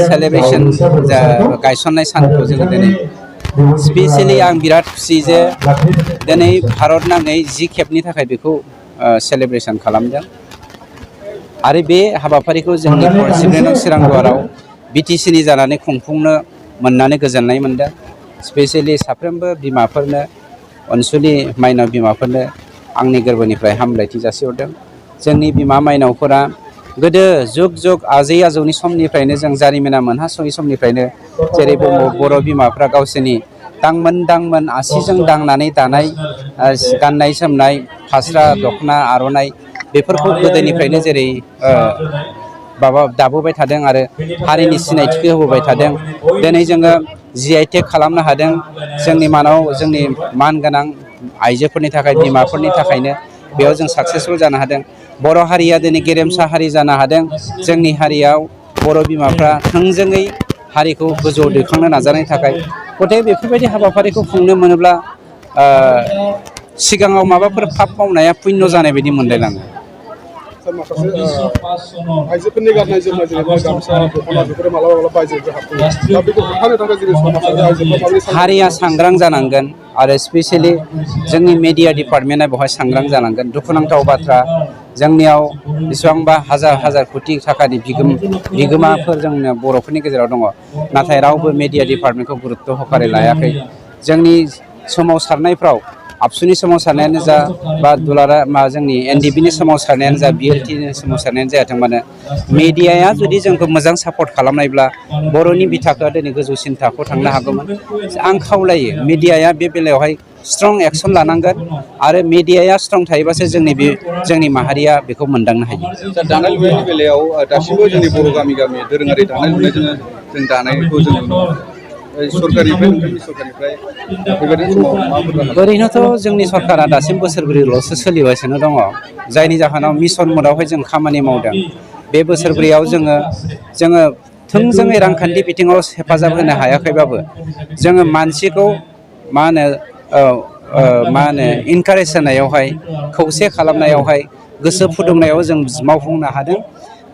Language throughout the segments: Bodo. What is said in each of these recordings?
सेलेब्रेशन गायसननाय सानखौ जोङो दिनै स्पेसियेलि आं बिराद खुसि जे दिनै भारत नाङै 10 खेबनि थाखाय बेखौ सेलेब्रेशन खालामदों आरो बे हाबाफारिखौ जोंनि प्रेसिडेन्ट चिरांदुवाराव बिटिसिनि जानानै खुंफुंनो मोननानै गोजोननाय मोनदों। स्पेसियेलि साफ्रोमबो बिमाफोरनो अनसुलि माइनाव बिमाफोरनो आंनि गोरबोनिफ्राय हामलायथि जासिहरदों। जोंनि बिमा माइनावफोरा गोदो जुग जुग आजै आजौनि समनिफ्रायनो जों जारिमिना मोनहासयै समनिफ्रायनो जेरै बर' बिमाफ्रा गावसोरनि दांमोन आसिजों दांनानै दानाय गाननाय जोमनाय फास्रा दख'ना आर'नाइ बेफोरखौ गोदोनिफ्रायनो जेरै दाबोबाय थादों आरो हारिनि सिनायथिखौ होबोबाय थादों। दिनै जोङो GI-टेग खालामनो हादों। जोंनि मान गोनां आइजोफोरनि थाखाय बिमाफोरनि थाखायनो बेयाव जों साक्सेसफुल जानो हादों। बर' हारिया दिनै गेरेमसा हारि जानो हादों। जोंनि हारियाव बर' बिमाफ्रा थोंजोङै हारिखौ गोजौआव दैखांनो नाजानायनि थाखाय गथे बेफोरबायदि हाबाफारिखौ खुंनो मोनोब्ला सिगाङाव माबाफोर पाप मावनाया पुण्य जानाय बायदि मोनलायलाङो। माखासे आइजोफोरनि गाननाय जोमनाय जेनेबा गामसा दख'ना बेफोरो मालाबा बायजोआव हाबफैयो। दा बेखौ होबथानो थाखाय जोंनि समाजारि आइजोफोरा हारिया सांग्रां जानांगोन आरो स्पेसियेलि जोंनि मेडिया डिपार्टमेन्टआ बेवहाय सांग्रां जानांगोन। दुखुनांथाव बाथ्रा जोंनियाव बेसेबांबा हाजार कोटि थाखानि बिगोमाफोर जोंनो बर'फोरनि गेजेराव दङ, नाथाय रावबो मेडिया डिपार्टमेन्टखौ गुरुत्त' होखारै लायाखै। जोंनि सोमावसारनायफ्राव आबसुनि सोमावसारनायानो जा बा जोंनि NDP-नि सोमावसारनायानो जा BLT-नि सोमावसारनायानो जायाथों मानो मेडियाया जुदि जोंखौ मोजां सापर्ट खालामनायब्ला बर'नि बिथाखौ दिनै गोजौसिन थाखोआव थांनो हागौमोन। आं खावलायो मेडियाया बे बेलायावहाय स्ट्रं एक्सन लानांगोन आरो मेडियाया स्ट्रं थायोबासो जोंनि माहारिया बेखौ मोनदांनो हायो। दानाय लुनायनि बेलायाव दासिमबो जोंनि बर' गामि दोरोङारि दानाय लुनायजों जों दानायखौ जों नुनो मोनो। सरकारनिफ्राय बेबायदि समाव माबाफोर ओरैनोथ' जोंनि सरकारा दासिम बोसोरब्रैल'सो सोलिगासिनो दङ, जायनि जाहोनाव मिशन मोडआवहाय जों खामानि मावदों। बे बोसोरब्रैयाव जोङो थोंजोङै रांखान्थि बिथिङाव हेफाजाब होनो हायाखैबाबो जोङो मानसिखौ इनकारेज होनायावहाय खौसे खालामनायावहाय गोसो फुदुंनायाव जों मावफुंनो हादों।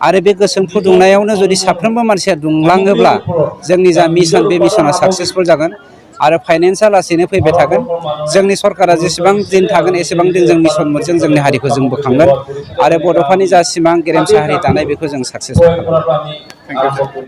आरो बे गोसो फुदुंनायावनो जुदि साफ्रोमबो मानसिया दुंलाङोब्ला जोंनि जा मिशन बे मिशना साक्सेसफुल जागोन आरो फाइनेन्सआ लासैनो फैबाय थागोन। जोंनि सरकारा जेसेबां दिन थागोन एसेबां दिन जों मिशन मोनजों जोंनि हारिखौ जों बोखांगोन आरो बड'फानि जा सिमां गेरेमसा हारि दानाय बेखौ जों साक्सेसफुल खालामगोन। Thank you.